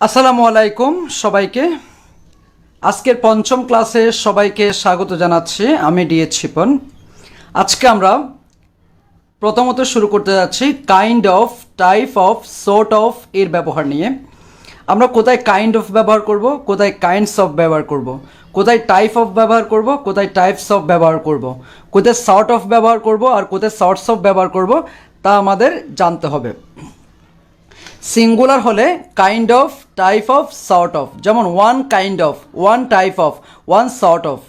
আসসালামু আলাইকুম সবাইকে। আজকের পঞ্চম ক্লাসে সবাইকে স্বাগত জানাচ্ছি। আমি ডিএচ শিপন। আজকে আমরা প্রথমত শুরু করতে যাচ্ছি kind of, type of, sort of এর ব্যবহার নিয়ে। আমরা কোথায় কাইন্ড অফ ব্যবহার করব, কোথায় কাইন্ডস অফ ব্যবহার করব, কোথায় টাইপ অফ ব্যবহার করব, কোথায় টাইপস অফ ব্যবহার করব, কোথায় সর্ট অফ ব্যবহার করব আর কোথায় সর্টস অফ ব্যবহার করব তা আমাদের জানতে হবে। সিঙ্গুলার হলে kind of, type of, sort of, যেমন one kind of, one type of, one sort of.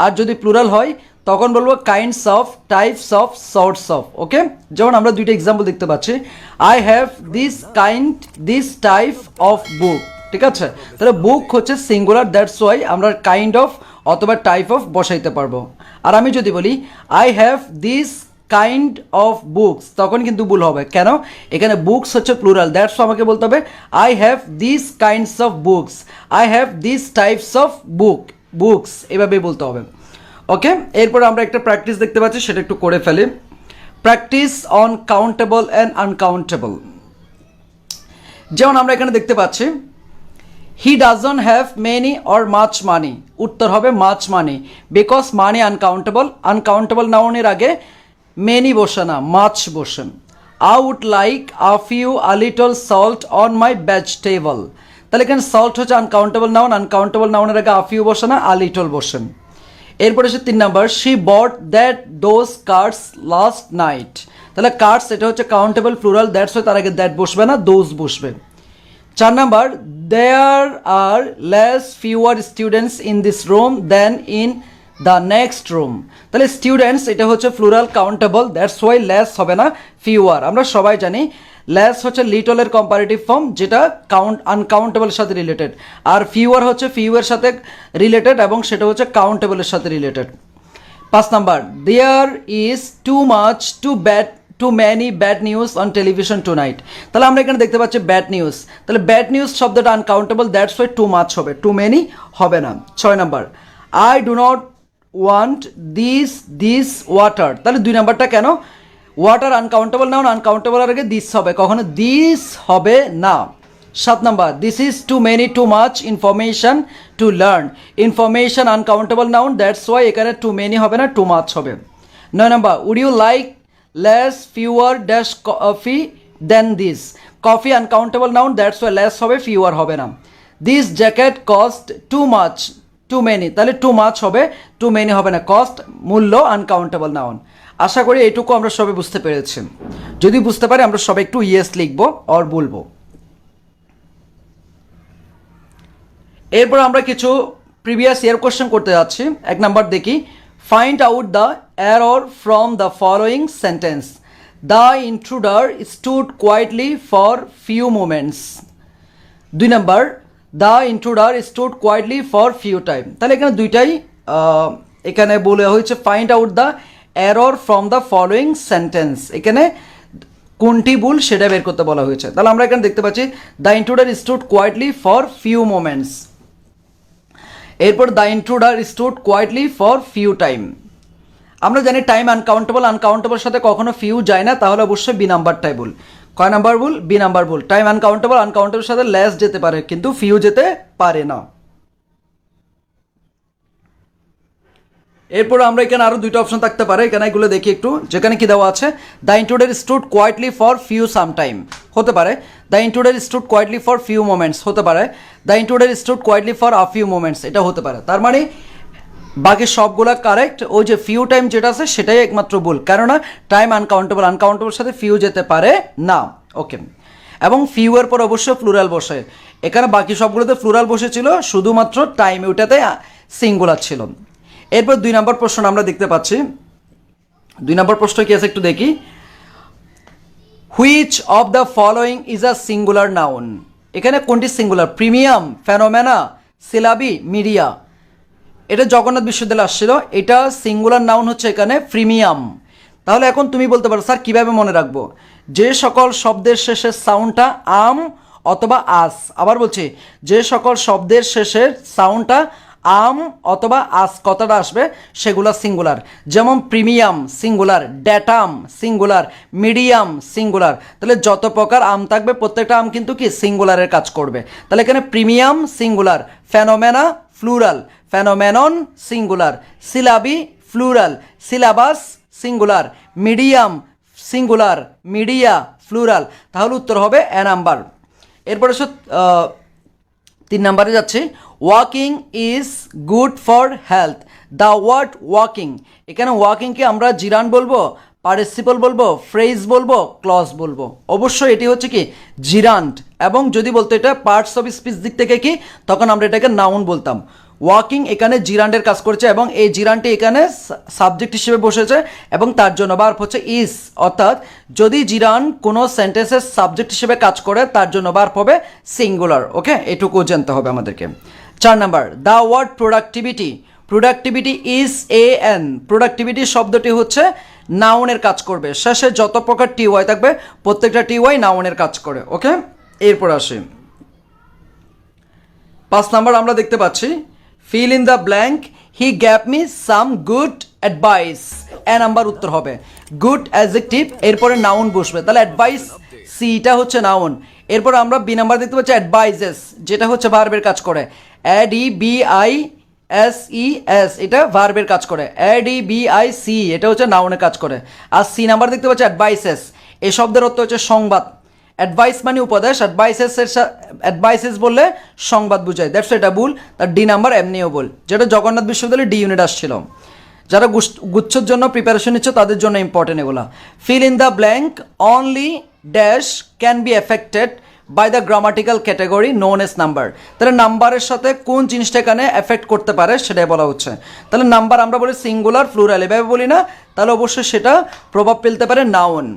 আর যদি প্লুরাল হয় তখন বলবো kinds of, types of, sorts of. Okay, যেমন আমরা দুইটা এক্সাম্পল দেখতে পাচ্ছি, I have this kind, this type of book. ঠিক আছে, তাহলে বুক হচ্ছে সিঙ্গুলার, দ্যাটস ওয়াই আমরা কাইন্ড অফ অথবা টাইপ অফ বসাইতে পারবো। আর আমি যদি বলি I have this kind of books, তখন কিন্তু ভুল হবে। কেন? এখানে বুকস হচ্ছে প্লুরাল, দ্যাটস আমাকে বলতে হবে I have this kinds of books, I have this types of books, এভাবেই বলতে হবে। ওকে, এরপর আমরা একটা প্র্যাকটিস দেখতে পাচ্ছি, সেটা একটু করে ফেলি। Practice on countable and uncountable. যেমন আমরা এখানে দেখতে পাচ্ছি he doesn't have many or much money, উত্তর হবে much money, because money uncountable. Uncountable নাউনের আগে মেনি বসে না, মাছ বসেন। I would like a few a little salt on my vegetable, তাহলে এখানে সল্ট হচ্ছে আনকাউন্টেবল নাউন, আনকাউন্টেবল নাউনের আগে আ ফিউ বসে না, আ লিটল বসেন। এরপরে হচ্ছে 3 number, she bought that those cards last night, তাহলে কার্ডস এটা হচ্ছে কাউন্টেবল প্লুরাল, দ্যাটস হয় তার আগে দ্যাট বসবে না, দোজ বসবে। 4 number, there are less fewer students in this room than in the next room, তাহলে স্টুডেন্টস এটা হচ্ছে plural countable, that's why less হবে না, ফিউয়ার। আমরা সবাই জানি লেস হচ্ছে লিটলের কম্পারেটিভ ফর্ম, যেটা আনকাউন্টেবলের সাথে রিলেটেড, আর ফিউয়ার হচ্ছে ফিউয়ের সাথে রিলেটেড এবং সেটা হচ্ছে কাউন্টেবলের সাথে related. 5 number, there is too much too many bad news on television tonight, তাহলে আমরা এখানে দেখতে পাচ্ছি ব্যাড নিউজ, তাহলে ব্যাড নিউজ শব্দটা uncountable, that's why too much হবে, টু মেনি হবে না। 6 number, I do not want this water, তাহলে 2 নাম্বারটা কেন? ওয়াটার আনকাউন্টেবল নাউন, আনকাউন্টেবল আর আগে দিস হবে, কখনো দিস হবে না। 7 number, this is too many two much information to learn, information uncountable noun, that's why এখানে টু মেনি হবে না, টু মাচ হবে। 9 number, would you like less fewer dash coffee than this, coffee uncountable noun, that's why less হবে, fewer হবে না। This jacket cost too much, too many, তাহলে too much হবে, too many হবে না, কস্ট মূল্য uncountable noun. আশা করি এইটুকু আমরা সবাই বুঝতে পেরেছি। যদি বুঝতে পারি আমরা সবাই একটু ইয়েস লিখবো আর বলবো। এরপর আমরা কিছু প্রিভিয়াস ইয়ার কোশ্চেন করতে যাচ্ছি। 1 নাম্বার দেখি, find out the error from the following sentence, the intruder stood quietly for few moments. 2 number, the intruder stood quietly for few time, তাহলে এখানে দুইটাই এখানে বলে হয়েছে find out the error from the following sentence, এখানে কোনটি ভুল সেটা বের করতে বলা হয়েছে। তাহলে আমরা এখানে দেখতে পাচ্ছি the intruder stood quietly for few moments, এরপর the intruder stood quietly for few time. আমরা জানি টাইম আনকাউন্টেবল, আনকাউন্টেবল সাথে কখনো ফিউ যায় না, তাহলে অবশ্যই বি নাম্বারটাই ভুল। কয় নাম্বার ভুল? বি নাম্বার ভুল। টাইম আনকাউন্টেবল, আনকাউন্টেবল সাথে লেস যেতে পারে কিন্তু ফিউ যেতে পারে না। এরপর আমরা এখানে আরো দুইটা অপশন থাকতে পারে, এখানে এগুলো দেখি একটু, যেখানে কি দেওয়া আছে the intruder stood quietly for few some time, হতে পারে the intruder stood quietly for few moments, হতে পারে the intruder stood quietly for a few moments, এটা হতে পারে। তার মানে বাকি সবগুলা কারেক্ট, ওই যে ফিউ টাইম যেটা আছে সেটাই একমাত্র ভুল, কেননা টাইম আনকাউন্টেবল, আনকাউন্টেবল সাথে ফিউ যেতে পারে না। ওকে, এবং ফিউ এর পর অবশ্যই প্লুরাল বসে, এখানে বাকি সবগুলোতে প্লুরাল বসেছিল, শুধুমাত্র টাইম ওইটাতে সিঙ্গুলার ছিল। এরপর 2 নম্বর প্রশ্ন আমরা দেখতে পাচ্ছি। 2 নম্বর প্রশ্ন কি আছে একটু দেখি, which of the following is a singular noun, এখানে কোনটি singular? Premium, phenomena, syllabi, media. এটা জগন্নাথ বিশ্ববিদ্যালয়ে আসছিল, এটা সিঙ্গুলার নাউন হচ্ছে এখানে প্রিমিয়াম। তাহলে এখন তুমি বলতে পারো স্যার কীভাবে মনে রাখবো? যে সকল শব্দের শেষে সাউন্ডটা আম অথবা আস, আবার বলছি যে সকল শব্দের শেষের সাউন্ডটা আম অথবা আস কথাটা আসবে সেগুলো সিঙ্গুলার, যেমন premium singular, datum singular, medium singular. তাহলে যত প্রকার আম থাকবে প্রত্যেকটা আম কিন্তু কি সিঙ্গুলারের কাজ করবে। তাহলে এখানে premium singular, phenomena plural, phenomenon singular, syllabi plural, syllabus singular, medium singular, media plural. তাহলে উত্তর হবে এ নাম্বার। এরপরে 3 নম্বরে যাচ্ছে, walking is good for health. The word walking, এখানে ওয়াকিংকে আমরা জিরান বলবো, পার্টিসিপল বলবো, ফ্রেজ বলবো, ক্লজ বলবো। অবশ্যই এটি হচ্ছে কি জিরান্ট, এবং যদি বলতো এটা পার্টস অফ স্পিচ দিক থেকে কি, তখন আমরা এটাকে নাউন বলতাম। ওয়াকিং এখানে জিরান্ডের কাজ করছে এবং এই জিরান্ডটি এখানে সাবজেক্ট হিসেবে বসেছে এবং তার জন্য ভার্ব হচ্ছে ইজ। অর্থাৎ যদি জিরান কোনো সেন্টেন্সের সাবজেক্ট হিসেবে কাজ করে তার জন্য ভার্ব হবে সিঙ্গুলার। ওকে, এটুকু জানতে হবে আমাদেরকে। 4 number, the word productivity. Productivity is a N. Productivity শব্দটি হচ্ছে নাউনের কাজ করবে। শেষে যত প্রকার টি ওয়াই থাকবে প্রত্যেকটা টি ওয়াই নাউনের কাজ করে। ওকে, এরপর আসি 5 নাম্বার আমরা দেখতে পাচ্ছি, feel in the blank, he gave me some good advice. A number উত্তর হবে গুড অ্যাডজেক্টিভ, এরপরে নাউন বসবে। তাহলে অ্যাডভাইস সিটা হচ্ছে নাউন। এরপর আমরা বি নাম্বার দেখতে পাচ্ছি অ্যাডভাইজেস, যেটা হচ্ছে ভার্বের কাজ করে। ADVISES এটা ভার্বের কাজ করে। ADVIC এটা হচ্ছে নাউনের কাজ করে। আর সি নাম্বার দেখতে পাচ্ছি অ্যাডভাইসেস, এই শব্দের অর্থ হচ্ছে সংবাদ। অ্যাডভাইস মানে উপদেশ, অ্যাডভাইসেস বললে সংবাদ বুঝায়, দ্যাটস এটা ভুল। তার ডি নাম্বার এমনিও ভুল, যেটা জগন্নাথ বিশ্ববিদ্যালয়ে ডি ইউনিট আসছিল। যারা গুচ্ছর জন্য প্রিপারেশন নিচ্ছে তাদের জন্য ইম্পর্টেন্ট এগুলা। Fill in the blank, only dash can be affected by the grammatical category known as number. তাহলে নাম্বারের সাথে কোন জিনিসটা এখানে এফেক্ট করতে পারে সেটাই বলা হচ্ছে। তাহলে নাম্বার আমরা বলি সিঙ্গুলার, প্লুরাল এভাবে বলি না, তাহলে অবশ্যই সেটা প্রভাব ফেলতে পারে নাউন।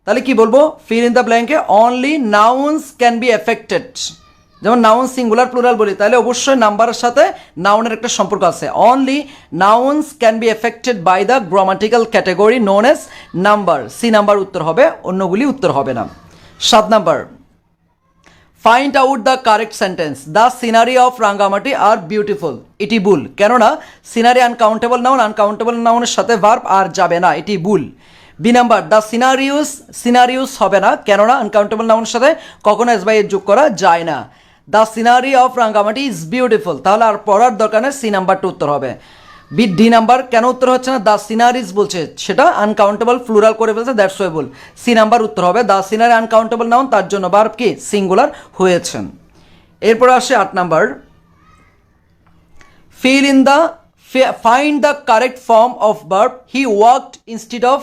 তাহলে কি বলবো, ফিল ইন দ্য ব্ল্যাঙ্কে only nouns can be affected. যেমন নাউন সিঙ্গুলার প্লুরাল বলি, তাহলে অবশ্যই নাম্বারের সাথে নাউনের একটা সম্পর্ক আছে। Only nouns can be affected by the grammatical category known as number. C number উত্তর হবে, অন্যগুলি উত্তর হবে না। 7 number, find out the correct sentence. The scenery of Rangamati are beautiful. এটি ভুল, কেননা সিনারি আনকাউন্টেবল নাউন, আনকাউন্টেবল নাউনের সাথে ভার্ব আর যাবে না, এটি ভুল। বি নাম্বার, দ্য সিনারিউস হবে না, কেননা আনকাউন্টেবল নাউনের সাথে কখনো এস বাই এর যোগ করা যায় না। The scenery of Rangamati is beautiful, তাহলে আর পড়ার দরকার নেই, সি নাম্বারটা উত্তর হবে। ডি নাম্বার কেন উত্তর হচ্ছে না, দ্য সিনারিজ বলছে, সেটা আনকাউন্টেবল প্লুরাল করে ফেলছে, দ্যাটস ওয়াই ভুল। সি নাম্বার উত্তর হবে, দ্য সিনারি আনকাউন্টেবল নাউন, তার জন্য ভার্ব কি সিঙ্গুলার হয়েছে। এরপর আসে 8 number, feel in the find the correct form of verb. He worked instead of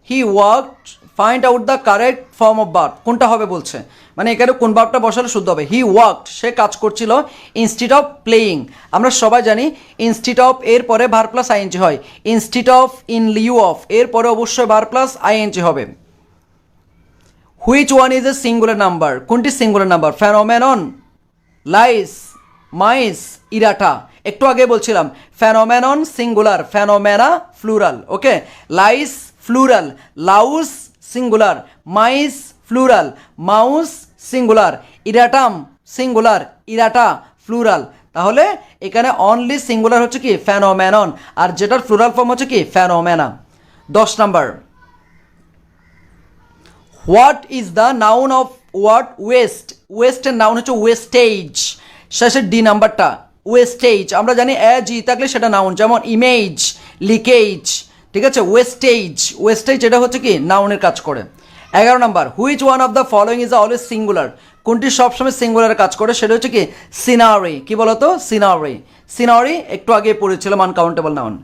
he worked, find out the correct form of verb. কোনটা হবে বলছে, মানে এখানে কোন ভার্বটা বসালে শুদ্ধ হবে। হি ওয়ার্কড, সে কাজ করছিল, ইনস্টিড অফ প্লেয়িং। আমরা সবাই জানি ইনস্টিড অফ এর পরে ভার্ব প্লাস আইএনজি হয়। Instead of, in lieu of এর পরে অবশ্যই ভার্ব প্লাস আইএনজি হবে। Which one is a singular number, কোনটি singular number? Phenomenon, lice, mice, errata. একটু আগে বলছিলাম phenomenon singular, phenomena plural. Okay, lice plural, louse singular, mice plural, mouse singular, erratum singular, errata plural. তাহলে এখানে only singular হচ্ছে কি phenomenon, আর যেটার plural form হচ্ছে কি phenomena. 10 number, what is the noun of word waste. ওয়েস্টের noun হচ্ছে wastage, শেষের ডি নাম্বারটা ওয়েস্টেজ। আমরা জানি জি থাকলে সেটা নাউন, যেমন ইমেজ, লিকেজ, ঠিক আছে। ওয়েস্টেজ, ওয়েস্টেজ এটা হচ্ছে কি নাউনের কাজ করে। 11 number, which one of the following is always singular. কোনটি সবসময় সিঙ্গুলারের কাজ করে, সেটা হচ্ছে কি সিনারি। কি বলতো, সিনারি। সিনারি একটু আগে পড়েছিলাম আনকাউন্টেবল নাউন।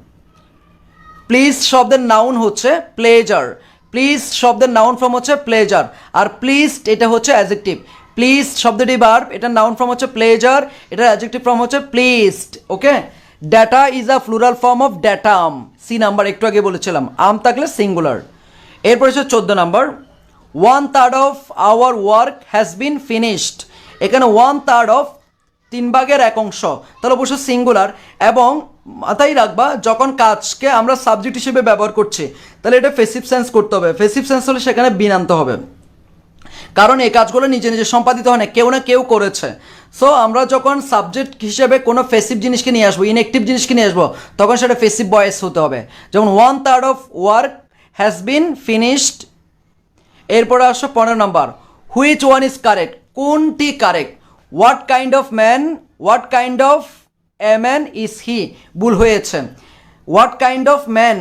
প্লিজ শব্দের নাউন হচ্ছে প্লেজার। প্লিজ শব্দের নাউন ফর্ম হচ্ছে প্লেজার, আর প্লিজড এটা হচ্ছে অ্যাডজেক্টিভ। প্লিজ শব্দটি ভার্ব, এটার নাউন ফর্ম হচ্ছে প্লেজার, এটার অ্যাডজেক্টিভ ফর্ম হচ্ছে pleased. Okay, data is a plural form of datum. C number একটু আগে বলেছিলাম, আম থাকলে সিঙ্গুলার। এরপর হচ্ছে 14 number, 1/3 of our work has been finished. এখানে 1/3 অফ 3/1 তাহলে অবশ্যই সিঙ্গুলার। এবং মাথায় রাখবা যখন কাজকে আমরা সাবজেক্ট হিসেবে ব্যবহার করছি তাহলে এটা ফেসিভ সেন্স করতে হবে। ফেসিভ সেন্স হলে সেখানে বিন আনতে হবে। কারণ এই কাজগুলো নিজে নিজে সম্পাদিত হয় না, কেউ না কেউ করেছে। সো আমরা যখন সাবজেক্ট হিসেবে কোনো ফেসিভ জিনিসকে নিয়ে আসবো, ইনঅ্যাক্টিভ জিনিসকে নিয়ে আসবো, তখন সেটা ফেসিভ ভয়েস হতে হবে। যেমন 1/3 of work has been finished. এরপরে আসো 15 নম্বর, হুইচ ওয়ান ইজ কারেক্ট, কোনটি correct. What kind of man, what kind of a man is he, ভুল হয়েছে। What kind of man,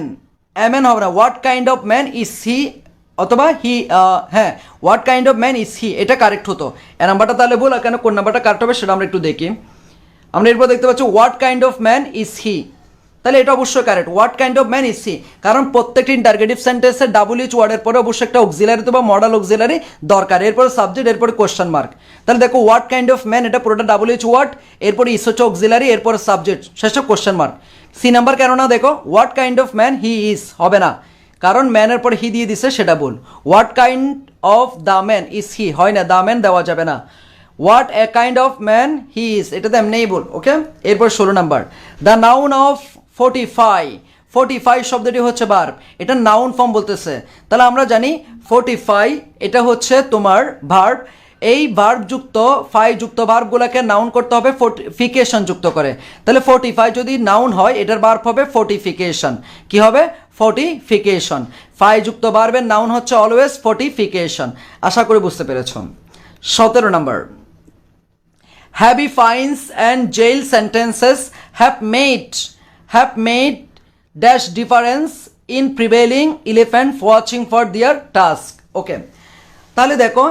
a man হবে না, what kind of man is he, অথবা হি, হ্যাঁ what kind of man is he, এটা correct হতো। এ নাম্বারটা তাহলে ভুল, আর কেন কোন নাম্বারটা কারেক্ট হবে সেটা আমরা একটু দেখি। আমরা এরপর দেখতে পাচ্ছি what kind of man is he, তাহলে এটা অবশ্যই correct. What kind of man is he, কারণ প্রত্যেকটি ইন্টারগেটিভ সেন্টেন্সে WH ওয়ার্ডের পরে অবশ্যই একটা অক্সিলারি বা মডাল অক্সিলারি দরকার, এরপরে সাবজেক্ট, এরপরে কোশ্চেন মার্ক। তাহলে দেখো হোয়াট কাইন্ড অফ ম্যান, এটা পুরোটা WH ওয়ার্ড, এরপরে ইস হচ্ছে অক্সিলারি, এরপরে সাবজেক্ট, শেষে কোশ্চেন মার্ক। সি নাম্বার কেন না, দেখো what kind of man he is হবে না, কারণ ম্যানের পরে হি দিয়ে দিছে, সেটা ভুল। What kind of the man is he হয় না, দ্য ম্যান দেওয়া যাবে না। What a kind of man he is, এটাতে এমনিই ভুল। ওকে, এরপর 16 নাম্বার, দ্য নাউন অফ 45 শব্দটি হচ্ছে ভার্ব, এটা নাউন ফর্ম বলতেছে। তাহলে আমরা জানি 45 এটা হচ্ছে তোমার ভার্ব। এই ভার্ব যুক্ত যুক্ত ভার্বগুলোকে নাউন করতে হবে ফিকেশন যুক্ত করে। তাহলে 45 যদি নাউন হয়, এটার ভার্ব হবে ফোর্টিফিকেশন। কি হবে? ফোর্টিফিকেশন। যুক্ত ভার্বের নাউন হচ্ছে অলওয়েজ ফোর্টিফিকেশন। আশা করি বুঝতে পেরেছ। 17 নম্বর, heavy fines and jail sentences have made dash difference in prevailing elephant watching for their task. Okay, তাহলে দেখো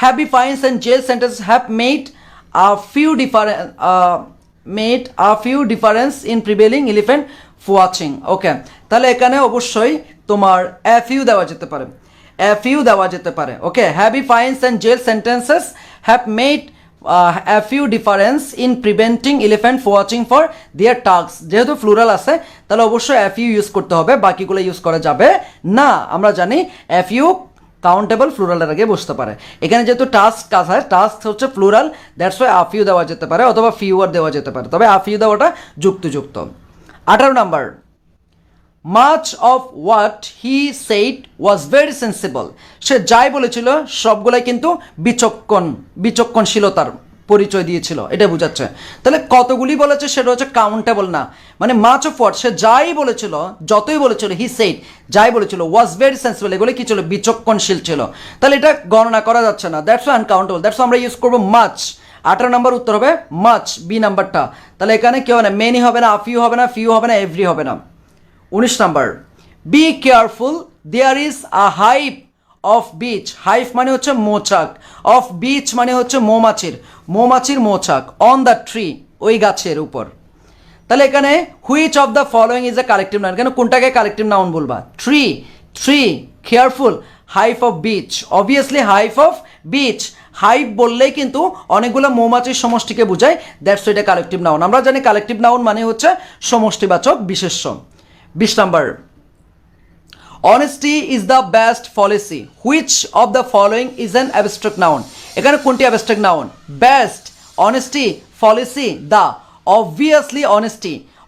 heavy fines and jail sentences have made a few difference in prevailing elephant watching. Okay, তাহলে এখানে অবশ্যই তোমার a few দেওয়া যেতে পারে। ওকে, heavy fines and jail sentences have made a few difference in preventing elephant watching for their tasks. যেহেতু pleural আছে তাহলে অবশ্যই a few ইউজ করতে হবে, বাকিগুলো ইউজ করা যাবে না। আমরা জানি a few কাউন্টেবল ফ্লুরালের আগে বসতে পারে। এখানে যেহেতু টাস্ক আছে, টাস্ক হচ্ছে pleural, that's why a few দেওয়া যেতে পারে, অথবা fewer দেওয়া যেতে পারে, তবে a few দেওয়াটা যুক্ত। 18 number, much of what he said was very sensible. সে যাই বলেছিল সবগুলাই কিন্তু বিচক্ষণশীলতার পরিচয় দিয়েছিল, এটা বোঝাচ্ছে। তাহলে কতগুলি বলেছে সেটা হচ্ছে কাউন্টেবল না, মানে মাচ অফ হোয়াট, সে যাই বলেছিল, যতই বলেছিল, হি সেইড যাই বলেছিল, ওয়াজ ভেরি সেন্সিবল, এগুলো কি ছিল? বিচক্ষণশীল ছিল। তাহলে এটা গণনা করা যাচ্ছে না, দ্যাটস আনকাউন্টেবল, দ্যাটস আমরা ইউজ করবো মাচ। 18 নম্বর উত্তর হবে মাচ, বি নাম্বারটা। তাহলে এখানে কি হবে না? মেনি হবে না, ফিউ হবে না, এভরি হবে না। 19 number, be careful, there is a hive of bees. Hive মানে হচ্ছে মৌচাক, অফ বিচ মানে হচ্ছে মৌমাছির মৌচাক, অন দ্য ট্রি, ওই গাছের উপর। তাহলে এখানে which of the following is a collective noun, এখানে কোনটাকে কালেকটিভ নাউন বলবা? Tree, careful, hive of beach, obviously hive of bees. Hive বললেই কিন্তু অনেকগুলো মৌমাছির সমষ্টিকে বোঝায়, দ্যাটস এটা কালেকটিভ নাউন। আমরা জানি কালেকটিভ নাউন মানে হচ্ছে সমষ্টিবাচক বিশেষ্য। 20 number, honesty is the best policy. Which of the following is an abstract noun? এখানে কোনটি abstract noun? Best, honesty, policy, the. Obviously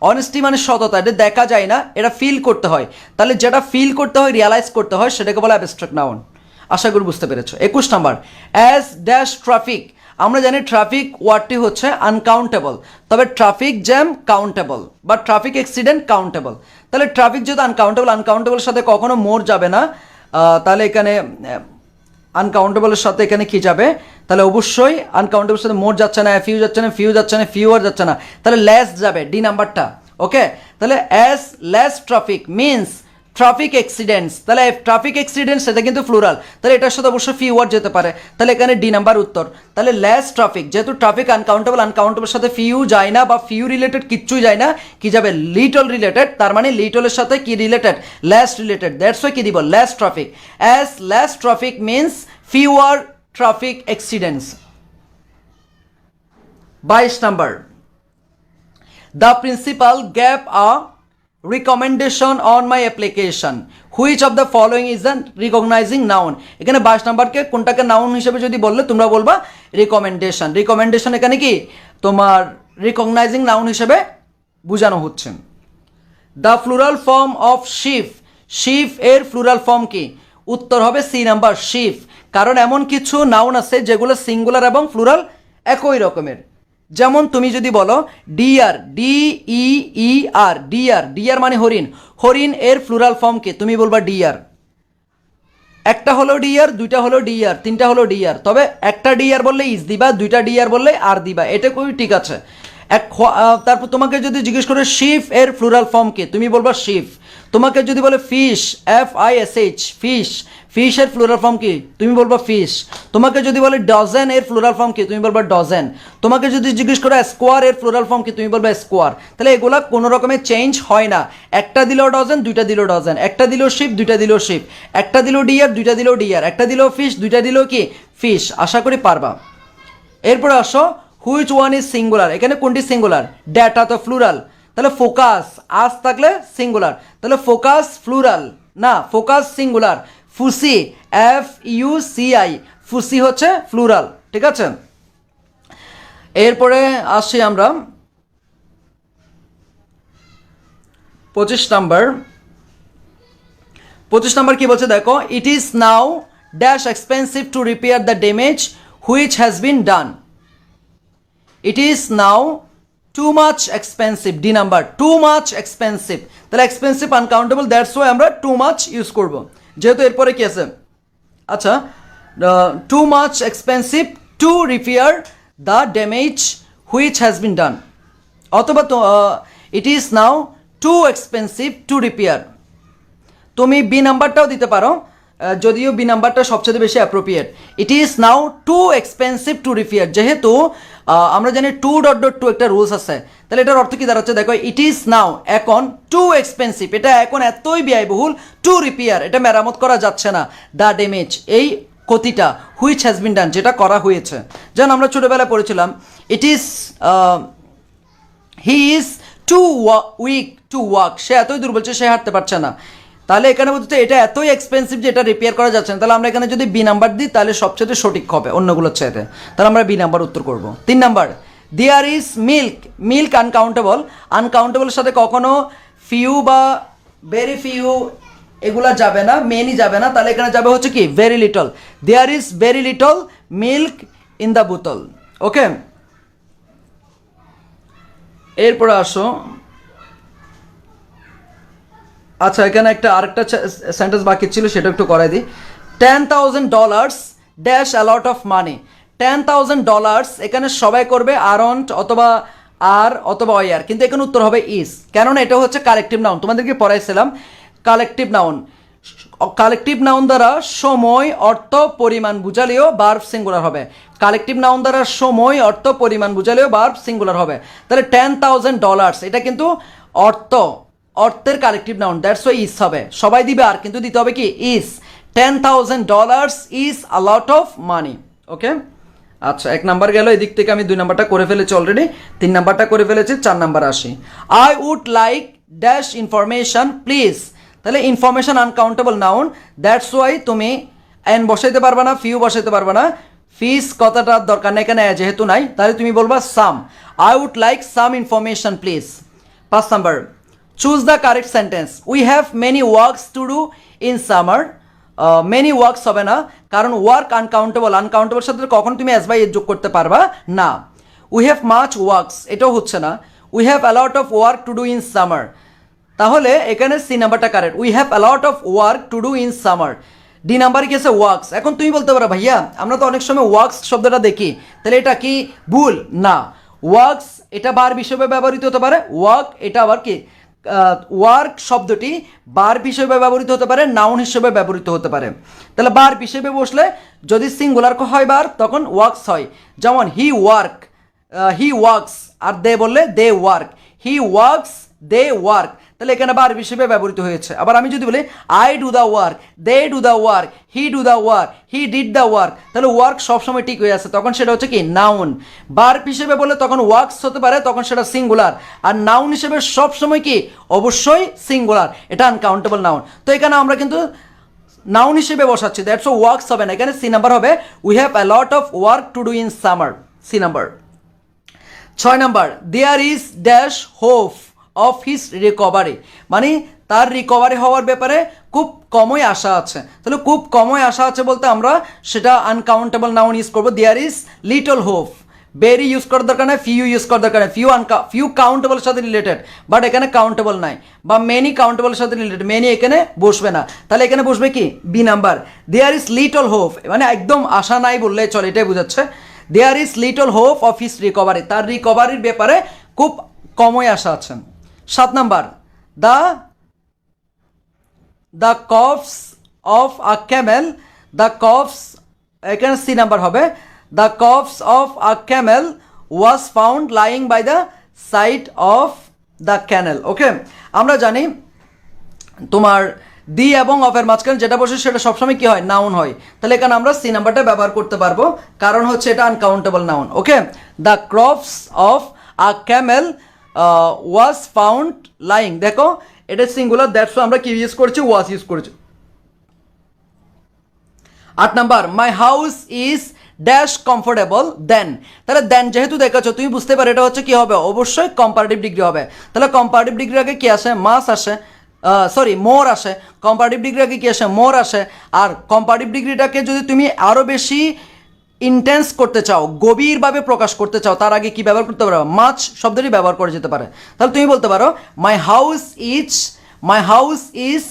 honesty মানে সততা, এটা দেখা যায় না, এটা ফিল করতে হয়। তাহলে যেটা ফিল করতে হয়, রিয়ালাইজ করতে হয়, সেটাকে বলে abstract noun। আশা করি বুঝতে পেরেছো। 21 নাম্বার, as dash traffic। আমরা জানি ট্রাফিক ওয়ার্ডটি হচ্ছে আনকাউন্টেবল, তবে ট্রাফিক জ্যাম কাউন্টেবল বা ট্রাফিক অ্যাক্সিডেন্ট কাউন্টেবল। তাহলে ট্রাফিক যেহেতু আনকাউন্টেবলের সাথে কখনো মোর যাবে না, তাহলে এখানে আনকাউন্টেবলের সাথে এখানে কি যাবে? তাহলে অবশ্যই আনকাউন্টেবলের সাথে মোর যাচ্ছে না, ফিউ যাচ্ছে না, ফিউয়ার যাচ্ছে না, তাহলে লেস যাবে, ডি নাম্বারটা। ওকে, তাহলে as less traffic means traffic accidents. তাহলে ট্রাফিক অ্যাক্সিডেন্টস সেটা কিন্তু ফ্লুরাল, তাহলে এটার সাথে অবশ্যই ফিউয়ার যেতে পারে, তাহলে এখানে ডি নাম্বার উত্তর। তাহলে লেস ট্রাফিক, যেহেতু ট্রাফিক আনকাউন্টেবলের সাথে ফিউ যায় না বা ফিউ রিলেটেড কিচ্ছুই যায় না, কি যাবে? লিটল রিলেটেড, তার মানে লিটলের সাথে কি related? Less related, that's why কি দিব? Less traffic. As less traffic means fewer traffic accidents. 22 number, the principal gave a recommendation on my application. Which of the following is a recognizing noun? এখানে 22 নাম্বারকে কোনটাকে noun হিসেবে যদি বললে তোমরা বলবা recommendation. এখানে কি তোমার রিকগনাইজিং নাউন হিসেবে বোঝানো হচ্ছে। The plural form of ship এর প্লুরাল ফর্ম কি? উত্তর হবে সি নাম্বার, শিপ। কারণ এমন কিছু নাউন আছে যেগুলো সিঙ্গুলার এবং প্লুরাল একই রকমের। যেমন তুমি যদি বলো ডিয়ার, DEER, ডিয়ার, ডিয়ার মানে হরিণ, হরিণ এর প্লুরাল ফর্ম কি? তুমি বলবা ডিয়ার। একটা হলো ডিয়ার, দুইটা হলো ডিয়ার, তিনটা হলো ডিয়ার। তবে একটা ডিয়ার বললে ইজ দিবা, দুইটা ডিয়ার বললে আর দিবা, এটা খুবই ঠিক আছে। তারপর তোমাকে যদি জিজ্ঞেস করে শিফ এর প্লুরাল ফর্ম কি? তুমি বলবা শিফ। তোমাকে যদি বলে ফিশ, FISH, ফিশ, ফিশের প্লুরাল ফর্ম কি? তুমি বলবা ফিশ। তোমাকে যদি বলে ডজন এর প্লুরাল ফর্ম কি? তুমি বলবা ডজন। তোমাকে যদি জিজ্ঞেস করে স্কোয়ার এর প্লুরাল ফর্ম কি? তুমি বলবা স্কোয়ার। তাহলে এগুলা কোনো রকমের চেঞ্জ হয় না। একটা দিলেও ডজন, দুইটা দিলেও ডজন, একটা দিলেও শিপ, দুইটা দিলেও শিপ, একটা দিলেও ডিয়ার, দুইটা দিলেও ডিয়ার, একটা দিলেও ফিশ, দুইটা দিলেও কি ফিশ। আশা করি পারবা। এরপরে আসো হুইচ ওয়ান ইজ সিঙ্গুলার। এখানে কোনটি সিঙ্গুলার? ডেটা তো প্লুরাল, তাহলে ফোকাস আজ থাকলে সিঙ্গুলার, তাহলে ফোকাস প্লুরাল না, ফোকাস সিঙ্গুলার। ফুসি, FUCI, ফুসি হচ্ছে প্লুরাল, ঠিক আছে। এরপরে আসি আমরা 25 নাম্বার। 25 নাম্বার কি বলছে দেখো, it is now dash expensive to repair the damage which has been done. It is now too much expensive, D number, too much expensive. তাহলে এক্সপেন্সিভ আনকাউন্টেবল, দ্যাটস ওয়াই আমরা টু মাচ ইউজ করব, যেহেতু এরপরে কি আছে। আচ্ছা, too much expensive to repair the damage which has been done, অথবা it is now too expensive to repair. তুমি বি নাম্বারটাও দিতে পারো, যদিও বি নাম্বারটা সবচেয়ে বেশি appropriate. It is now too expensive to repair, যেহেতু আমরা জানি টু ডট ডট টু একটা রুলস আছে, তাহলে এটার অর্থ কি দাঁড়াচ্ছে দেখো, ইট ইজ নাও এখন টু এক্সপেন্সিভ, এটা এখন এতই ব্যয়বহুল, টু রিপেয়ার এটা মেরামত করা যাচ্ছে না, দ্য ড্যামেজ এই ক্ষতিটা, হুইচ হ্যাজ বিন ডান যেটা করা হয়েছে। যেমন আমরা ছোটোবেলায় পড়েছিলাম it is he is too weak to walk, সে এতই দুর্বল সে হাঁটতে পারছে না। তাহলে এখানে বলতে এটা এতই এক্সপেন্সিভ যে এটা রিপেয়ার করা যাচ্ছে না। তাহলে আমরা এখানে যদি বি নাম্বার দিই তাহলে সবচেয়ে সঠিক হবে অন্যগুলোর চাইতে, তাহলে আমরা বি নাম্বার উত্তর করব। 3 number, there is milk, milk uncountable, আনকাউন্টেবলের সাথে কখনো ফিউ বা ভেরি ফিউ এগুলা যাবে না, মেনি যাবে না, তাহলে এখানে যাবে হচ্ছে কি very little. There is very little milk in the বোতল। ওকে, এরপরে আসো, আচ্ছা এখানে আরেকটা সেন্টেন্স বাকি ছিল, সেটা একটু করাই দিই। $10,000 ড্যাশ অ্যালট অফ মানি। $10,000 এখানে সবাই করবে আরন্ট অথবা আর অথবা ওয়ার, কিন্তু এখানে উত্তর হবে ইজ, কেননা এটা হচ্ছে কালেকটিভ নাউন। তোমাদেরকে পড়াইছিলাম কালেকটিভ নাউন, কালেকটিভ নাউন দ্বারা সময় অর্থ পরিমাণ বুঝালেও ভার্ব সিঙ্গুলার হবে। কালেকটিভ নাউন দ্বারা সময় অর্থ পরিমাণ বুঝালেও ভার্ব সিঙ্গুলার হবে। তাহলে $10,000 এটা কিন্তু অর্থের collective noun, that's why is হবে। সবাই দিবে আর, কিন্তু দিতে হবে কি is. $10,000 is a lot of money. Okay, আচ্ছা 1 নাম্বার গেল, এদিক থেকে আমি 2 নাম্বারটা করে ফেলেছি অলরেডি, 3 নাম্বারটা করে ফেলেছি, 4 নাম্বার আসি। I would like dash information please. তাহলে information uncountable noun, that's why তুমি এন বসাইতে পারবে না, ফিউ বসাইতে পারবে না, ফিস কথাটার দরকার নেই এখানে যেহেতু নাই, তাহলে তুমি বলবা some. I would like some information please. 5 number, choose the correct sentence. We have many works to do in summer. Many works হবে না, কারণ ওয়ার্ক আনকাউন্টেবল, আনকাউন্টেবল সাথে কখন তুমি এস বাই এস যোগ করতে পারবা না। উই হ্যাভ মাচ ওয়ার্কস, এটাও হচ্ছে না। We have a lot of work to do in summer, তাহলে এখানে সি নাম্বারটা correct. We have a lot of work to do in summer. D number কি আছে ওয়ার্কস। এখন তুমি বলতে পারো ভাইয়া আমরা তো অনেক সময় ওয়ার্কস শব্দটা দেখি, তাহলে এটা কি ভুল? না, ওয়ার্কস এটা ভার্ব হিসেবে ব্যবহৃত হতে পারে, ওয়ার্ক এটা আবার কি ওয়ার্ক শব্দটি ভার্ব হিসেবে ব্যবহৃত হতে পারে, নাউন হিসেবে ব্যবহৃত হতে পারে। তাহলে ভার্ব হিসেবে বসলে যদি সিঙ্গুলার হয় ভার্ব তখন ওয়ার্কস হয়, যেমন হি ওয়ার্কস, আর দে বললে they work, he works they work, তাহলে এখানে ভার্ব হিসেবে ব্যবহৃত হয়েছে। আবার আমি যদি বলি I do the work, they do the work, he do the work, he did the work, তাহলে ওয়ার্ক সবসময় ঠিক হয়ে আছে, তখন সেটা হচ্ছে কি নাউন। ভার্ব হিসেবে বলে তখন ওয়ার্কস হতে পারে, তখন সেটা সিঙ্গুলার। আর নাউন হিসেবে সবসময় কি অবশ্যই সিঙ্গুলার, এটা আনকাউন্টেবল নাউন। তো এখানে আমরা কিন্তু নাউন হিসেবে বসাচ্ছি, দ্যাটস ওয়ার্কস হবে না, এখানে সি নাম্বার হবে। We have a lot of work to do in summer, C number. 6 number, there is dash hope of his recovery, মানে তার রিকভারি হওয়ার ব্যাপারে খুব কমই আশা আছে। তাহলে খুব কমই আশা আছে বলতে আমরা সেটা আনকাউন্টেবল নাউন ইউজ করবো। There is little hope, very use করার দরকার নাই, ফিউ ইউজ করার দরকার নাই, ফিউ কাউন্টেবলের সাথে রিলেটেড বাট এখানে কাউন্টেবল নাই, বা মেনি কাউন্টেবলের সাথে রিলেটেড, মেনি এখানে বসবে না। তাহলে এখানে বসবে কি B number. There is little hope, মানে একদম আশা নাই বললে চলে, এটাই বোঝাচ্ছে। There is little hope of his recovery, তার রিকভারির ব্যাপারে খুব কমই আশা আছে। 7 number, the coughs of a camel, the coughs, এখানে সি নাম্বার হবে। The coughs of a camel was found lying by the side of the canal. Okay, আমরা জানি তোমার দি এবং অফের মাঝখানে যেটা বসে সেটা সবসময় কি হয়, নাউন হয়। তাহলে এখানে আমরা সি নাম্বারটা ব্যবহার করতে পারবো, কারণ হচ্ছে এটা uncountable noun. Okay, the crops of a camel was found lying, দেখো এটা সিঙ্গুলার, দ্যাটস আমরা কি ইউজ করেছি, ওয়াজ ইউজ করেছি। 8 number, my house is dash comfortable then, তাহলে দেন যেহেতু দেখাচ্ছ তুমি বুঝতে পারো এটা হচ্ছে কি হবে, অবশ্যই কম্পারেটিভ ডিগ্রি হবে। তাহলে কম্পারেটিভ ডিগ্রি আগে কি আসে, মাস আসে, মোর আসে। কম্পারেটিভ ডিগ্রি আগে কি আসে, মোর আসে। আর কম্পারেটিভ ডিগ্রিটাকে যদি তুমি আরও বেশি ইন্টেন্স করতে চাও, গভীরভাবে প্রকাশ করতে চাও, তার আগে কি ব্যবহার করতে পারো, মাচ শব্দটি ব্যবহার করা যেতে পারে। তাহলে তুমি বলতে পারো my house is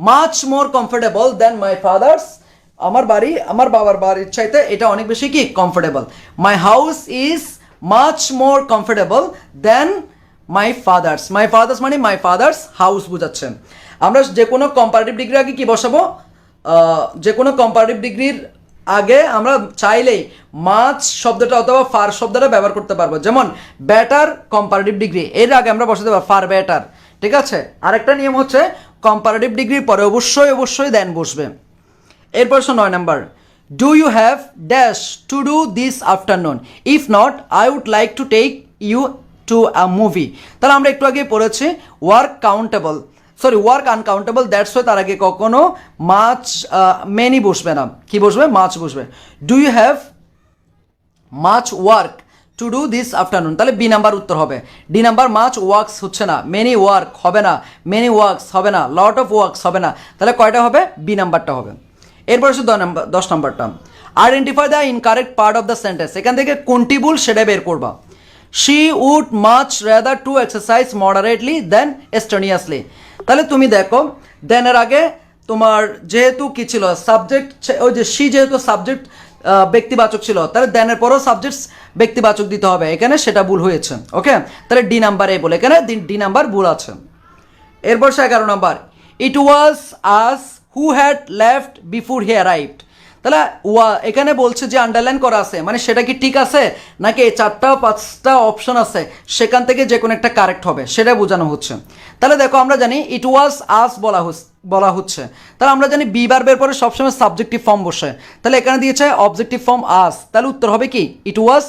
much more comfortable than my father's, আমার বাড়ি আমার বাবার বাড়ির চাইতে এটা অনেক বেশি কি comfortable. My house is much more comfortable than my father's মানে মাই ফাদার্স হাউস বোঝাচ্ছে। আমরা যে কোনো কম্পারেটিভ ডিগ্রি আগে কি বসাবো, যে কোনো কম্পারেটিভ ডিগ্রির আগে আমরা চাইলেই মাচ শব্দটা অথবা ফার শব্দটা ব্যবহার করতে পারবো। যেমন বেটার কম্পারেটিভ ডিগ্রি, এর আগে আমরা বসাতে পারবো ফার বেটার, ঠিক আছে। আরেকটা নিয়ম হচ্ছে কম্পারেটিভ ডিগ্রির পরে অবশ্যই দেন বসবে। এরপর 9 number, do you have dash to do this afternoon, if not I would like to take you to a movie. তাহলে আমরা একটু আগে পড়েছি ওয়ার্ক আনকাউন্টেবল, দ্যাটস ওয়াই তার আগে কখনো মাছ মেনি বসবে না, কি বসবে, মাছ বসবে। Do you have much work to do this afternoon, তাহলে বি নাম্বার উত্তর হবে। ডি নাম্বার মাচ ওয়ার্কস হচ্ছে না, মেনি ওয়ার্ক হবে না, মেনি ওয়ার্কস হবে না, লট অফ ওয়ার্কস হবে না, তাহলে কয়টা হবে, বি নাম্বারটা হবে। এরপর হচ্ছে 10 নাম্বারটা, identify the incorrect part of the sentence, এখান থেকে কোনটি ভুল সেটা বের করবা। She would much rather to exercise moderately than strenuously, তাহলে তুমি দেখো দেনের আগে তোমার যেহেতু কি ছিল, সাবজেক্ট, ওই যে শি যেহেতু সাবজেক্ট ব্যক্তিবাচক ছিল, তাহলে দেনের পরও সাবজেক্ট ব্যক্তিবাচক দিতে হবে, এখানে সেটা ভুল হয়েছে। ওকে, তাহলে ডি নাম্বার এই বলে, এখানে ডি নাম্বার ভুল আছে। এরপর 11 number, it was us who had left before he arrived, তাহলে এখানে বলছে যে আন্ডারলাইন করা আছে, মানে সেটা কি ঠিক আছে নাকি 4-5টা অপশন আছে সেখান থেকে যে কোনো একটা কারেক্ট হবে সেটা বোঝানো হচ্ছে। তাহলে দেখো আমরা জানি ইট ওয়াজ আস বলা হচ্ছে, তাহলে আমরা জানি বি ভার্বের পরে সবসময় সাবজেক্টিভ ফর্ম বসে, তাহলে এখানে দিয়েছে অবজেক্টিভ ফর্ম আস, তাহলে উত্তর হবে কি ইট ওয়াজ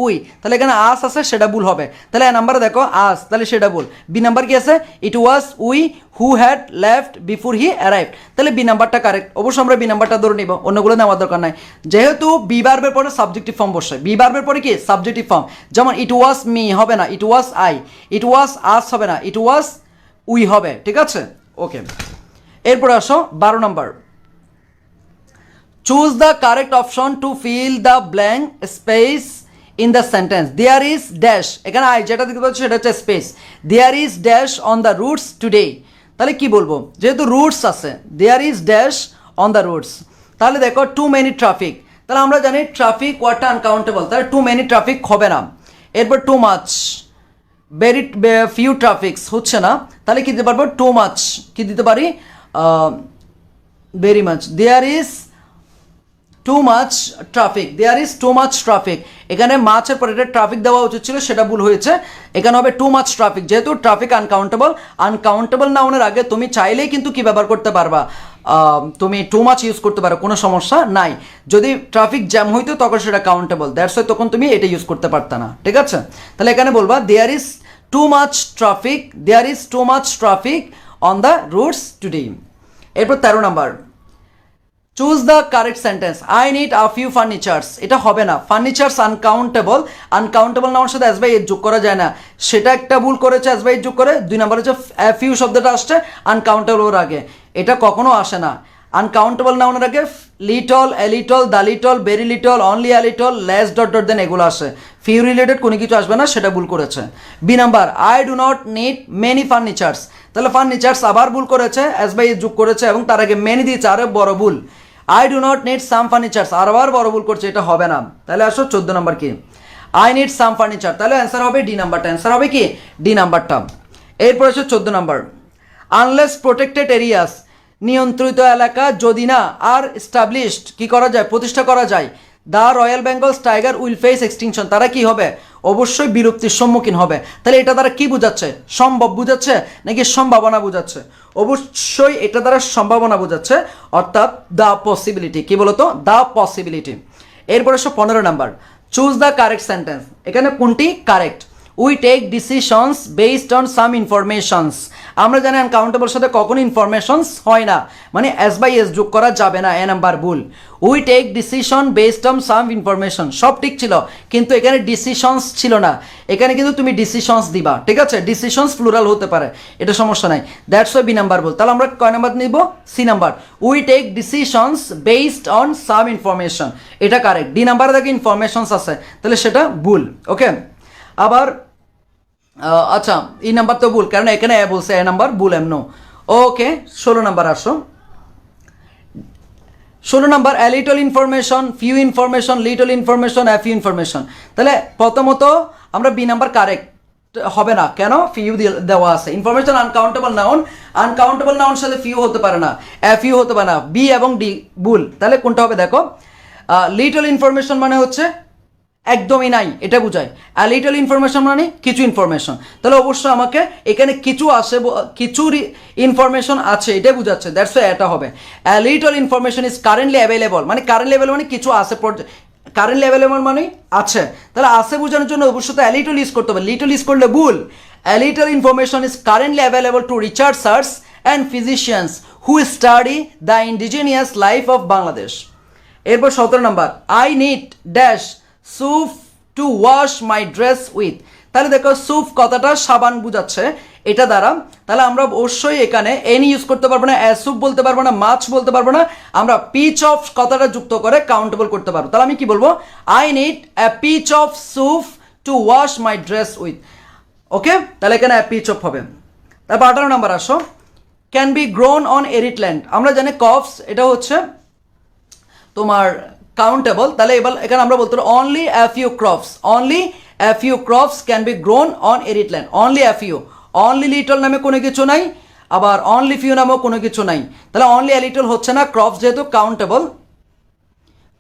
উই, তাহলে এখানে আস আছে সেটা ভুল হবে। তাহলে এ নাম্বারে দেখো আস, তাহলে সেটা ভুল। বি নাম্বার কি আছে, it was we who had left before he arrived, তাহলে বি নাম্বারটা কারেক্ট। অবশ্যই আমরা বি নাম্বারটা ধরে নিব, অন্যগুলো নেওয়ার দরকার নাই, যেহেতু বি ভার্বের পরে সাবজেক্টিভ ফর্ম বসে। বি ভার্বের পরে কি সাবজেক্টিভ ফর্ম, যেমন ইট ওয়াজ মি হবে না, ইট ওয়াজ আই, ইট ওয়াজ আস হবে না, ইট ওয়াজ উই হবে, ঠিক আছে। ওকে, এরপর আসো 12 number, choose the correct option to fill the blank space in the sentence. There is dash, এখানে আই যেটা দেখতে পাচ্ছি সেটা হচ্ছে space. There is dash on the routes today, তাহলে কি বলবো, যেহেতু রুটস আছে, there is dash on the routes. তাহলে দেখো টু মেনি ট্রাফিক, তাহলে আমরা জানি ট্রাফিক ওয়ার্ডটা আনকাউন্টেবল, তাহলে টু মেনি ট্রাফিক হবে না। এরপর টু মাচ, ভেরি ফিউ ট্রাফিক্স হচ্ছে না, তাহলে কি দিতে পারবো, টু মাচ, কি দিতে পারি, very much. There is too much traffic, এখানে মাছের পরে এটা ট্রাফিক দেওয়া উচিত ছিল, সেটা ভুল হয়েছে, এখানে হবে টু মাচ ট্রাফিক। যেহেতু ট্রাফিক আনকাউন্টেবল নাউনের আগে তুমি চাইলেই কিন্তু কি ব্যবহার করতে পারবা, তুমি টু মাচ ইউজ করতে পারো, কোনো সমস্যা নাই। যদি ট্রাফিক জ্যাম হইতো তখন সেটা কাউন্টেবল, দ্যাটস ওয়াই তখন তুমি এটা ইউজ করতে পারতা না, ঠিক আছে। তাহলে এখানে বলবা there is too much traffic on the routes today. এরপর 13 number, choose the correct sentence. I need a few furnitures, এটা হবে না। ফার্নিচার্স আনকাউন্টেবল, আনকাউন্টেবল নাউনের সাথে অ্যাজ বাই এজ যোগ করা যায় না, সেটা একটা ভুল করেছে অ্যাজ বাই এজ যোগ করে। 2 নম্বর হচ্ছে ফিউ শব্দটা আসছে আনকাউন্টেবল আগে, এটা কখনো আসে না। আনকাউন্টেবল নাউনের আগে little, a little, the little, very little, only a little, less dot dot then এগুলো আসে। ফিউ রিলেটেড কোনো কিছু আসবে না, সেটা ভুল করেছে। B number, I do not need many furnitures, তাহলে ফার্নিচার্স আবার ভুল করেছে, অ্যাজ বাই এজ যোগ করেছে এবং তার আগে মেনি দিয়েছে, আরে বড় ভুল। I do not need some furnitures আবার বড় ভুল করছে, এটা হবে না। তাহলে আসো 14 নম্বর কি, আই নিড সাম ফার্নিচার, তাহলে অ্যান্সার হবে ডি নাম্বারটা, অ্যান্সার হবে কি ডি নাম্বারটা। এরপর হচ্ছে 14 নম্বর, আনলেস প্রোটেক্টেড এরিয়াস, নিয়ন্ত্রিত এলাকা যদি না আর এস্টাবলিশড কি করা যায়, প্রতিষ্ঠা করা যায়, the royal Bengal tiger will face extinction, তারা কি হবে, অবশ্যই বিলুপ্তির সম্মুখীন হবে। তাহলে এটা দ্বারা কি বোঝাচ্ছে, সম্ভব বোঝাচ্ছে নাকি সম্ভাবনা বোঝাচ্ছে? অবশ্যই এটা দ্বারা সম্ভাবনা বোঝাচ্ছে, অর্থাৎ দ্য পসিবিলিটি। কি বলতো, দ্য পসিবিলিটি। এরপরে 15 number, choose the correct sentence, এখানে কোনটি correct? We take decisions based on some informations, আমরা জানি আনকাউন্টেবল সাথে কখনো ইনফরমেশনস হয় না, মানে এস বাই এস যোগ করা যাবে না, এ নাম্বার ভুল। We take decision based on some information, সব ঠিক ছিল, কিন্তু এখানে ডিসিশনস ছিল না, এখানে কিন্তু তুমি ডিসিশনস দিবা, ঠিক আছে? ডিসিশনস প্লুরাল হতে পারে, এটা সমস্যা নাই, দ্যাটস ওয়াই বি নাম্বার ভুল। তাহলে আমরা কয় নাম্বার নিব, C number, we take decisions based on some information, এটা কারেক্ট। ডি নাম্বারে দেখে ইনফরমেশনস আছে, তাহলে সেটা ভুল। ওকে, আবার আচ্ছা এই নাম্বার তো ভুল, কারণ এখানে এ বলছে, এ নাম্বার ভুল, এমনো। ওকে, 16 নাম্বার আসো। 16 number, a little information, few information, little information, a few information. তাহলে প্রথমত আমরা বি নাম্বার কারেক্ট হবে না, কেন? ফিউ দেওয়া আছে। Information uncountable noun, uncountable noun সাথে ফিউ হতে পারে না, এ ফিউ হতে পারে না, বি এবং ডি ভুল। তাহলে কোনটা হবে দেখো, লিটল ইনফরমেশন মানে হচ্ছে একদমই নাই, এটা বোঝায়। আর লিটল ইনফরমেশন মানে কিছু ইনফরমেশন, তাহলে অবশ্যই আমাকে এখানে কিছু আসে, কিছু ইনফরমেশন আছে, এটা বোঝাচ্ছে, দ্যাটস ওয়াই এটা হবে। Little information is currently available, মানে কারেন্টলি অ্যাভেলেবল মানে কিছু আছে, কারেন্টলি অ্যাভেলেবল মানে আছে, তাহলে আছে বোঝানোর জন্য অবশ্যই লিটল ইউজ করতে হবে, লিটল ইউজ করলে ভুল। Little information is currently available to researchers and physicians who study the indigenous life of Bangladesh. এরপর 17 number, I need dash soup to wash my dress with, তাহলে দেখো সুপ কথাটা সাবান বুঝাচ্ছে এটা দ্বারা, তাহলে আমরা অবশ্যই এখানে এনি ইউজ করতে পারবো না, সুপ বলতে পারবো না, মাছ বলতে পারবো না, আমরা পিচ অফ কথাটা যুক্ত করে কাউন্টেবল করতে পারবো। তাহলে আমি কি বলবো, I need a piece of soap to wash my dress with. Okay, তাহলে এখানে পিচ অফ হবে। তারপর 18 নাম্বার আসো, can be grown on arid land, আমরা জানি কপস এটা হচ্ছে তোমার কাউন্টেবল, তাহলে এবার এখানে আমরা বলতে পারি only a few crops, only a few crops can be grown on arid land, only a few, only little নামে কোনো কিছু নাই, আবার অনলি ফিউ নামেও কোনো কিছু নাই, তাহলে অনলি এ লিটল হচ্ছে না, ক্রপস যেহেতু কাউন্টেবল,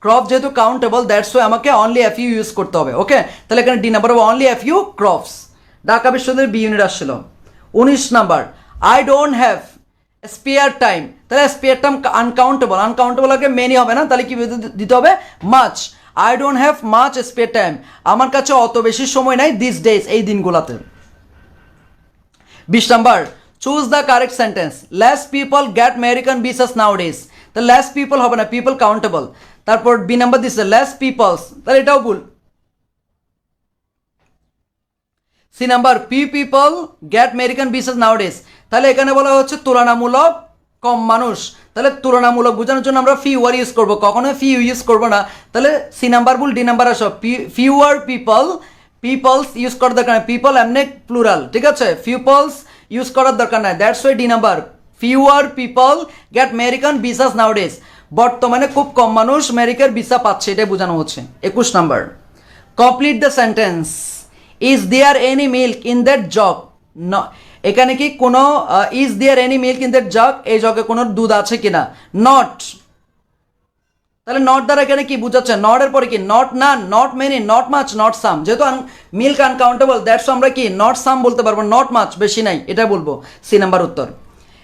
ক্রপ যেহেতু কাউন্টেবল, দ্যাটস ওয়াই আমাকে অনলি এ ফিউ ইউজ করতে হবে। ওকে, তাহলে এখানে ডি নাম্বার হবে only a few crops. Dhaka বিশ্ববিদ্যালয়ের বি ইউনিট আসছিল। 19 number, I don't have spare time, তাহলে স্পেয়ার টাইম আনকাউন্টেবল, আনকাউন্টেবল আগে মেনি হবে না, তাহলে কি দিতে হবে, much. I don't have much spare time, আমার কাছে অত বেশি সময় নাই দিস ডেজ, এই দিনগুলোতে। 20 number, choose the correct sentence, less people get American visas nowadays, তাহলে লেস পিপল হবে না, পিপল কাউন্টেবল। তারপর বি নাম্বার দিচ্ছে লেস পিপলস, তাহলে এটাও ভুল। C number, people get American visas nowadays, তাহলে এখানে বলা হচ্ছে তুলনামূলক কম মানুষ, তাহলে তুলনামূলক বোঝানোর জন্য আমরা ফিউয়ার ইউজ করবো, কখনো ফিউ ইউজ করবো না, তাহলে সি নাম্বার ভুল, ডি নাম্বার আসো, ফিউয়ার পিপল, পিপলস ইউজ করার দরকার নেই, পিপল এমনি প্লুরাল, ঠিক আছে, পিপলস ইউজ করার দরকার নাই, that's why D number, fewer people get American visas now days, বর্তমানে খুব কম মানুষ আমেরিকার ভিসা পাচ্ছে, এটাই বোঝানো হচ্ছে। 21 number, complete the sentence, is there any milk in that jug, এখানে কি কোনো is there any milk in that jug, এই জগে কোনো দুধ আছে কিনা, নট, তাহলে নট দ্বারা এখানে কি বুঝাচ্ছে, নট এর পরে কি, not none, not many, not much, not some, যেহেতু মিল্ক আনকাউন্টেবল, দ্যাটস আমরা কি নট সাম বলতে পারবো, নট মাচ বেশি নাই, এটা বলবো, সি নাম্বার উত্তর।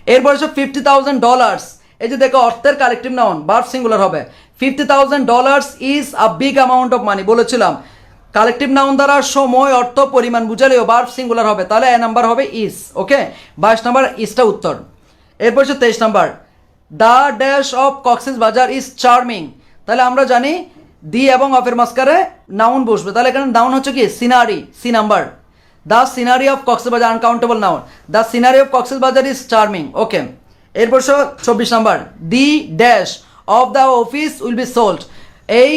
এরপর হচ্ছে $50,000, এই যে দেখো অর্থের কালেকটিভ নাউন, ভার্ব সিঙ্গুলার হবে, $50,000 is a big amount of money, বলেছিলাম কালেকটিভ নাউন দ্বারা সময় অর্থ পরিমাণ বুঝালেও ভার্ব সিঙ্গুলার হবে, তাহলে এ নাম্বার হবে ইজ। ওকে, 22 নাম্বার ইজটা উত্তর। এরপর হচ্ছে 23 number, the dash of Cox's Bazar is charming, তাহলে আমরা জানি দি এবং অফের মাঝখানে নাউন বসবে, তাহলে এখানে নাউন হচ্ছে কি scenery, C number. The scenery of Cox's Bazar uncountable noun, the scenery of Cox's Bazar is charming. Okay, এরপর 24 number, the dash of the office will be sold, এই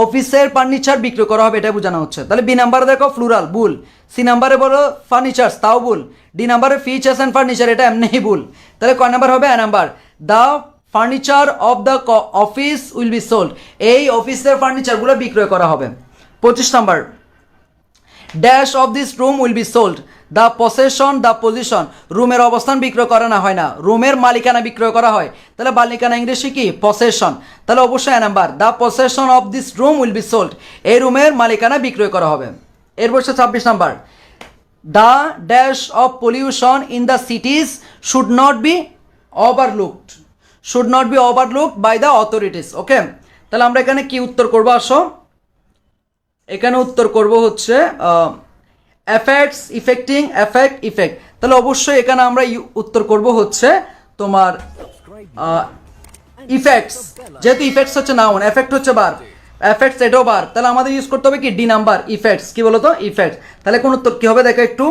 অফিসের ফার্নিচার বিক্রি করা হবে, এটা বোঝানো হচ্ছে। তাহলে বি নাম্বারে দেখো ফ্লুরাল, ভুল। সি নাম্বারে বলো ফার্নিচার্স, তাও ভুল। ডি নাম্বারে ফিচার্স অ্যান্ড ফার্নিচার, এটা এমনিই ভুল। তাহলে কয় নাম্বার হবে? A number, the furniture of the office will be sold, এই অফিসের ফার্নিচারগুলো বিক্রয় করা হবে। 25 number, dash of this room will be sold, the possession the position, রুমের অবস্থান বিক্রয় করা না হয় না, রুমের মালিকানা বিক্রয় করা হয়। তাহলে মালিকানা ইংলিশে কি? পসেশন। তাহলে অবশ্যই A number, the possession of this room will be sold, এই রুমের মালিকানা বিক্রয় করা হবে। এরপর 26 number, the dash of pollution in the cities should not be overlooked, should not be overlooked by the authorities. Okay, তাহলে আমরা এখানে কি উত্তর করবো? আসো, এখানে উত্তর করব হচ্ছে এফেক্টস, ইফেক্টিং, এফেক্ট, ইফেক্ট। তাহলে অবশ্যই এখানে আমরা উত্তর করব হচ্ছে তোমার ইফেক্টস, যেহেতু ইফেক্টস হচ্ছে নাউন, এফেক্ট হচ্ছে বার, এফেক্টস এটাও বার, তাহলে আমাদের ইউজ করতে হবে কি? D number, effects. কি বলতো? ইফেক্টস। তাহলে কোন উত্তর কি হবে দেখো একটু,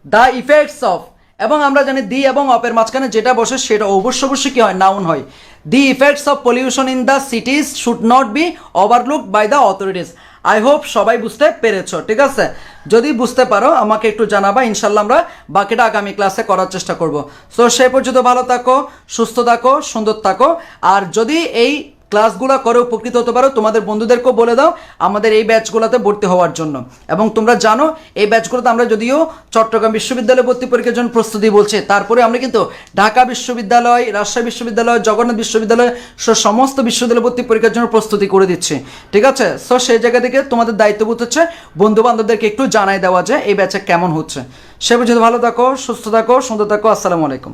দ্য ইফেক্টস অফ, এবং আমরা জানি দি এবং অফের মাঝখানে যেটা বসে সেটা অবশ্যই কি হয়? নাউন হয়। The effects of pollution in the cities should not be overlooked by the authorities. I hope সবাই বুঝতে পেরেছো, ঠিক আছে? যদি বুঝতে পারো আমাকে একটু জানাবা, ইনশাল্লাহ আমরা বাকিটা আগামী ক্লাসে করার চেষ্টা করব। সো সেই পর্যন্ত ভালো থাকো, সুস্থ থাকো, সুন্দর থাকো। আর যদি এই ক্লাসগুলো করে উপকৃত হতে পারো, তোমাদের বন্ধুদেরকেও বলে দাও আমাদের এই ব্যাচগুলোতে ভর্তি হওয়ার জন্য। এবং তোমরা জানো এই ব্যাচগুলোতে আমরা যদিও চট্টগ্রাম বিশ্ববিদ্যালয়ে ভর্তি পরীক্ষার জন্য প্রস্তুতি বলছি, তারপরে আমরা কিন্তু ঢাকা বিশ্ববিদ্যালয়, রাজশাহী বিশ্ববিদ্যালয়, জগন্নাথ বিশ্ববিদ্যালয়, সমস্ত বিশ্ববিদ্যালয়ে ভর্তি পরীক্ষার জন্য প্রস্তুতি করে দিচ্ছি, ঠিক আছে? সো সেই জায়গা থেকে তোমাদের দায়িত্ববোধ হচ্ছে বন্ধু বান্ধবদেরকে একটু জানাই দেওয়া যে এই ব্যাচে কেমন হচ্ছে। সে পর্যন্ত ভালো থাকো, সুস্থ থাকো, সুন্দর থাকো। আসসালামু আলাইকুম।